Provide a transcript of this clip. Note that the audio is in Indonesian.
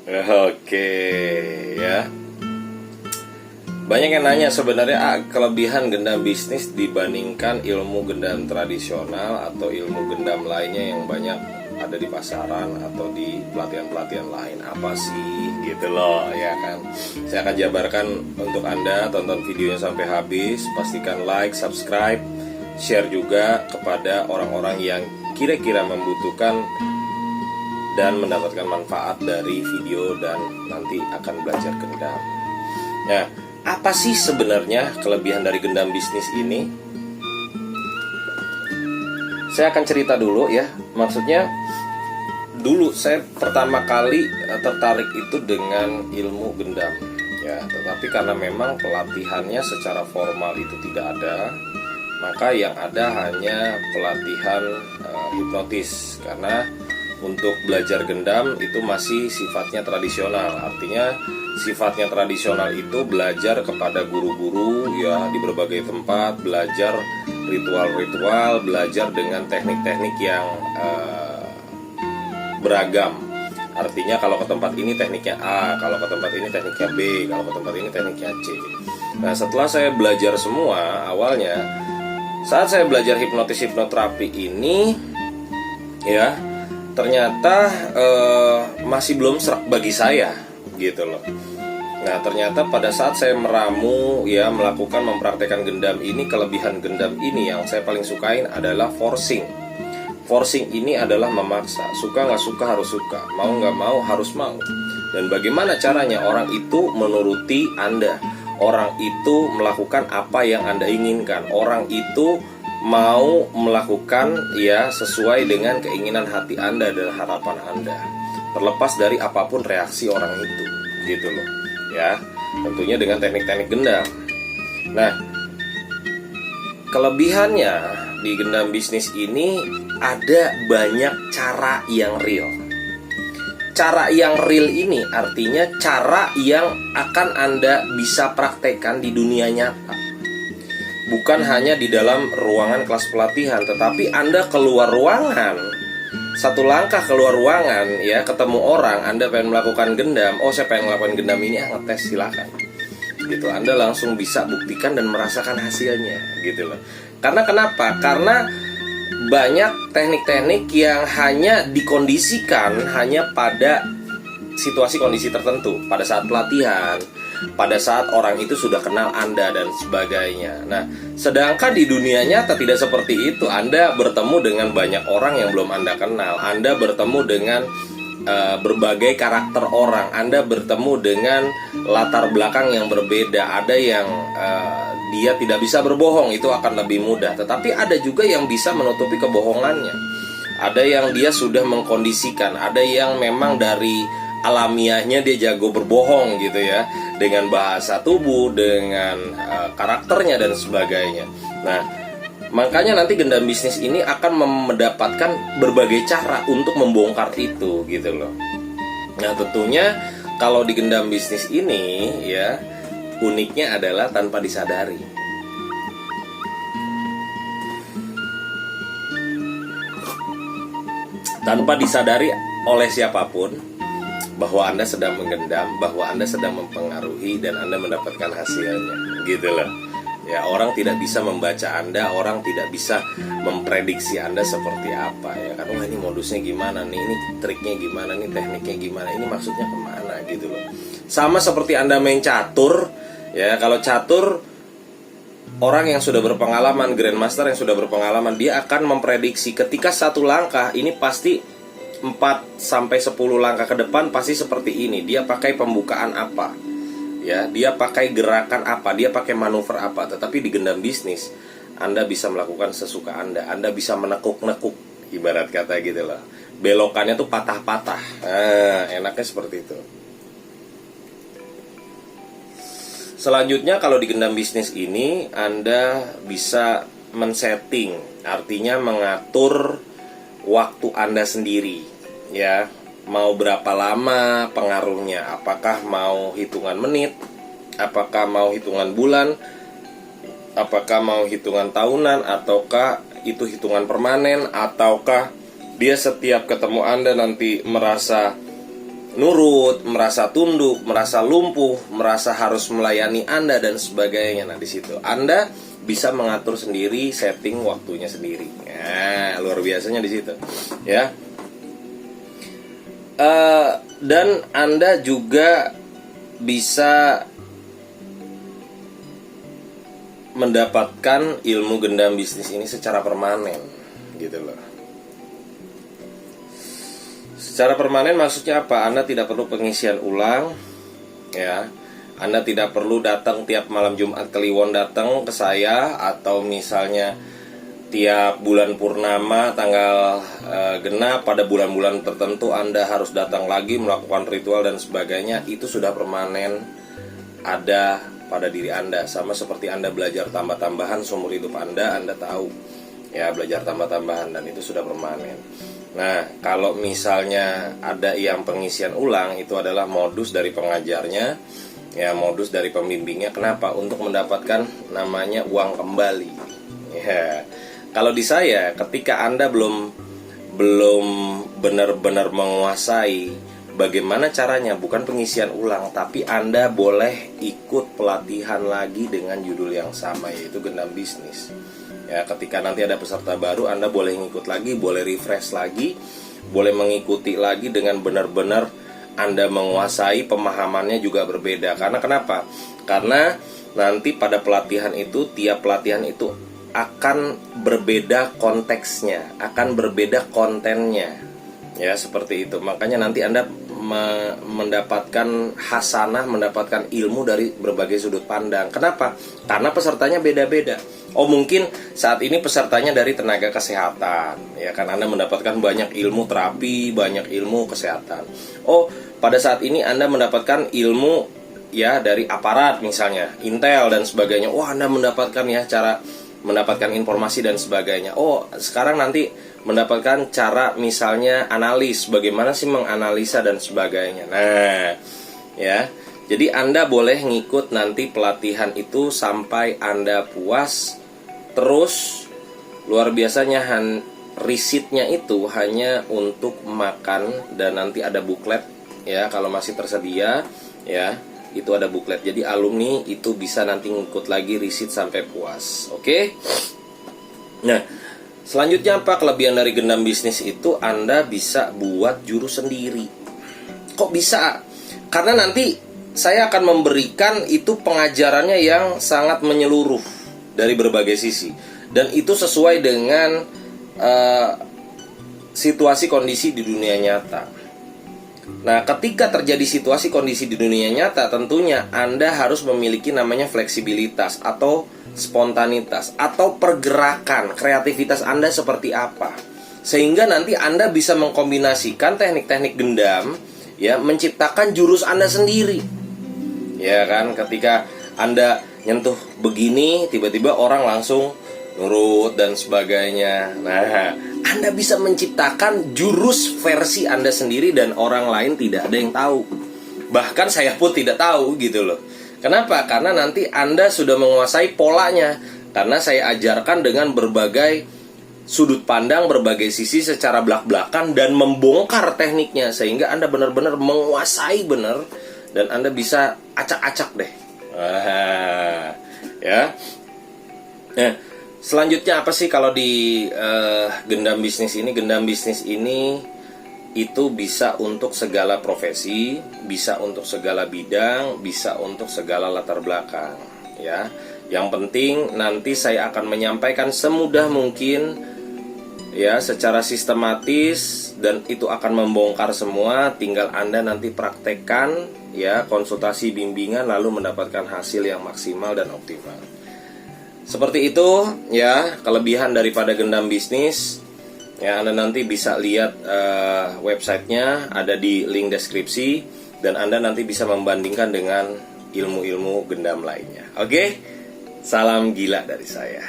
Oke, ya. Banyak yang nanya sebenarnya kelebihan gendam bisnis dibandingkan ilmu gendam tradisional atau ilmu gendam lainnya yang banyak ada di pasaran atau di pelatihan-pelatihan lain, apa sih gitu loh, ya kan. Saya akan jabarkan untuk Anda. Tonton videonya sampai habis, pastikan like, subscribe, share juga kepada orang-orang yang kira-kira membutuhkan dan mendapatkan manfaat dari video dan nanti akan belajar gendam. Nah, apa sih sebenarnya kelebihan dari gendam bisnis ini? Saya akan cerita dulu ya. Maksudnya dulu saya pertama kali tertarik itu dengan ilmu gendam ya, tetapi karena memang pelatihannya secara formal itu tidak ada, maka yang ada hanya pelatihan hipnotis. Karena untuk belajar gendam itu masih sifatnya tradisional. Artinya sifatnya tradisional itu belajar kepada guru-guru ya di berbagai tempat, belajar ritual-ritual, belajar dengan teknik-teknik yang beragam. Artinya kalau ke tempat ini tekniknya A, kalau ke tempat ini tekniknya B, kalau ke tempat ini tekniknya C. Nah, setelah saya belajar semua, awalnya saat saya belajar hipnoterapi ini ya, ternyata masih belum serak bagi saya gitu loh. Nah, ternyata pada saat saya meramu ya, mempraktekkan gendam ini, kelebihan gendam ini yang saya paling sukain adalah forcing. Forcing ini adalah memaksa. Suka nggak suka harus suka, mau nggak mau harus mau. Dan bagaimana caranya orang itu menuruti Anda, orang itu melakukan apa yang Anda inginkan, orang itu mau melakukan ya sesuai dengan keinginan hati Anda dan harapan Anda, terlepas dari apapun reaksi orang itu gitu loh ya, tentunya dengan teknik-teknik gendam. Nah, kelebihannya di gendam bisnis ini ada banyak cara yang real. Cara yang real ini artinya cara yang akan Anda bisa praktekkan di dunia nyata. Bukan hanya di dalam ruangan kelas pelatihan, tetapi Anda keluar ruangan, satu langkah keluar ruangan ya, ketemu orang, Anda pengen melakukan gendam, oh saya pengen melakukan gendam ini, ngetes silakan gitu. Anda langsung bisa buktikan dan merasakan hasilnya gitu loh. Karena kenapa? Karena banyak teknik-teknik yang hanya dikondisikan hanya pada situasi kondisi tertentu, pada saat pelatihan, pada saat orang itu sudah kenal Anda dan sebagainya. Nah, sedangkan di dunia nyata tidak seperti itu. Anda bertemu dengan banyak orang yang belum Anda kenal. Anda bertemu dengan berbagai karakter orang. Anda bertemu dengan latar belakang yang berbeda. Ada yang dia tidak bisa berbohong, itu akan lebih mudah. Tetapi ada juga yang bisa menutupi kebohongannya. Ada yang dia sudah mengkondisikan. Ada yang memang dari alamiahnya dia jago berbohong gitu ya, dengan bahasa tubuh, dengan karakternya dan sebagainya. Nah, makanya nanti gendam bisnis ini akan mendapatkan berbagai cara untuk membongkar itu gitu loh. Nah, tentunya kalau di gendam bisnis ini ya, uniknya adalah tanpa disadari. Tanpa disadari oleh siapapun bahwa Anda sedang menggendam, bahwa Anda sedang mempengaruhi dan Anda mendapatkan hasilnya gitu loh. Ya, orang tidak bisa membaca Anda, orang tidak bisa memprediksi Anda seperti apa ya kan. Wah, ini modusnya gimana nih, ini triknya gimana nih, tekniknya gimana, ini maksudnya kemana gitu loh. Sama seperti Anda main catur ya. Kalau catur, orang yang sudah berpengalaman, grandmaster yang sudah berpengalaman, dia akan memprediksi ketika satu langkah ini pasti 4-10 langkah ke depan pasti seperti ini. Dia pakai pembukaan apa ya, dia pakai gerakan apa, dia pakai manuver apa. Tetapi di gendam bisnis Anda bisa melakukan sesuka Anda. Anda bisa menekuk-nekuk, ibarat kata gitu loh. Belokannya tuh patah-patah. Enaknya seperti itu. Selanjutnya kalau di gendam bisnis ini Anda bisa men-setting, artinya mengatur waktu Anda sendiri ya, mau berapa lama pengaruhnya, apakah mau hitungan menit, apakah mau hitungan bulan, apakah mau hitungan tahunan, ataukah itu hitungan permanen, ataukah dia setiap ketemu Anda nanti merasa nurut, merasa tunduk, merasa lumpuh, merasa harus melayani Anda dan sebagainya. Nah, di situ Anda bisa mengatur sendiri, setting waktunya sendiri. Nah, luar biasanya di situ, ya. Dan Anda juga bisa mendapatkan ilmu gendam bisnis ini secara permanen, gitu loh. Secara permanen maksudnya apa? Anda tidak perlu pengisian ulang, ya. Anda tidak perlu datang tiap malam Jumat Kliwon datang ke saya, atau misalnya tiap bulan purnama tanggal genap pada bulan-bulan tertentu Anda harus datang lagi melakukan ritual dan sebagainya. Itu sudah permanen ada pada diri Anda. Sama seperti Anda belajar tambah-tambahan seumur hidup Anda tahu, ya, belajar tambah-tambahan, dan itu sudah permanen. Nah, kalau misalnya ada yang pengisian ulang, itu adalah modus dari pengajarnya, ya, modus dari pembimbingnya. Kenapa? Untuk mendapatkan namanya uang kembali. Ya, kalau di saya, ketika Anda belum benar-benar menguasai bagaimana caranya, bukan pengisian ulang, tapi Anda boleh ikut pelatihan lagi dengan judul yang sama, yaitu gendam bisnis. Ya, ketika nanti ada peserta baru, Anda boleh ngikut lagi, boleh refresh lagi, boleh mengikuti lagi dengan benar-benar Anda menguasai, pemahamannya juga berbeda. Karena kenapa? Karena nanti pada pelatihan itu, tiap pelatihan itu akan berbeda konteksnya, akan berbeda kontennya. Ya, seperti itu. Makanya nanti Anda mendapatkan hasanah, mendapatkan ilmu dari berbagai sudut pandang. Kenapa? Karena pesertanya beda-beda. Oh, mungkin saat ini pesertanya dari tenaga kesehatan, ya kan, Anda mendapatkan banyak ilmu terapi, banyak ilmu kesehatan. Oh, pada saat ini Anda mendapatkan ilmu, ya, dari aparat misalnya, intel dan sebagainya. Oh, Anda mendapatkan, ya, cara mendapatkan informasi dan sebagainya. Oh, sekarang nanti mendapatkan cara misalnya analis, bagaimana sih menganalisa dan sebagainya. Nah, ya, jadi Anda boleh ngikut nanti pelatihan itu sampai Anda puas. Terus luar biasanya risitnya itu hanya untuk makan, dan nanti ada buklet, ya, kalau masih tersedia, ya, itu ada buklet. Jadi alumni itu bisa nanti ngikut lagi risit sampai puas. Oke? Nah, selanjutnya apa kelebihan dari gendam bisnis itu? Anda bisa buat jurus sendiri. Kok bisa? Karena nanti saya akan memberikan itu pengajarannya yang sangat menyeluruh dari berbagai sisi, dan itu sesuai dengan situasi kondisi di dunia nyata. Nah, ketika terjadi situasi kondisi di dunia nyata, tentunya Anda harus memiliki namanya fleksibilitas atau spontanitas atau pergerakan, kreativitas Anda seperti apa, sehingga nanti Anda bisa mengkombinasikan teknik-teknik gendam, ya, menciptakan jurus Anda sendiri. Ya kan, ketika Anda nyentuh begini, tiba-tiba orang langsung nurut dan sebagainya. Nah, Anda bisa menciptakan jurus versi Anda sendiri dan orang lain tidak ada yang tahu. Bahkan saya pun tidak tahu, gitu loh. Kenapa? Karena nanti Anda sudah menguasai polanya. Karena saya ajarkan dengan berbagai sudut pandang, berbagai sisi secara belak-belakan, dan membongkar tekniknya sehingga Anda benar-benar menguasai benar, dan Anda bisa acak-acak deh. Ya. Nah, selanjutnya apa sih kalau di gendam bisnis ini? Gendam bisnis ini itu bisa untuk segala profesi, bisa untuk segala bidang, bisa untuk segala latar belakang, ya. Yang penting nanti saya akan menyampaikan semudah mungkin, ya, secara sistematis, dan itu akan membongkar semua. Tinggal Anda nanti praktekkan, ya, konsultasi bimbingan, lalu mendapatkan hasil yang maksimal dan optimal. Seperti itu, ya, kelebihan daripada gendam bisnis. Ya, Anda nanti bisa lihat websitenya, ada di link deskripsi, dan Anda nanti bisa membandingkan dengan ilmu-ilmu gendam lainnya. Oke? Salam gila dari saya.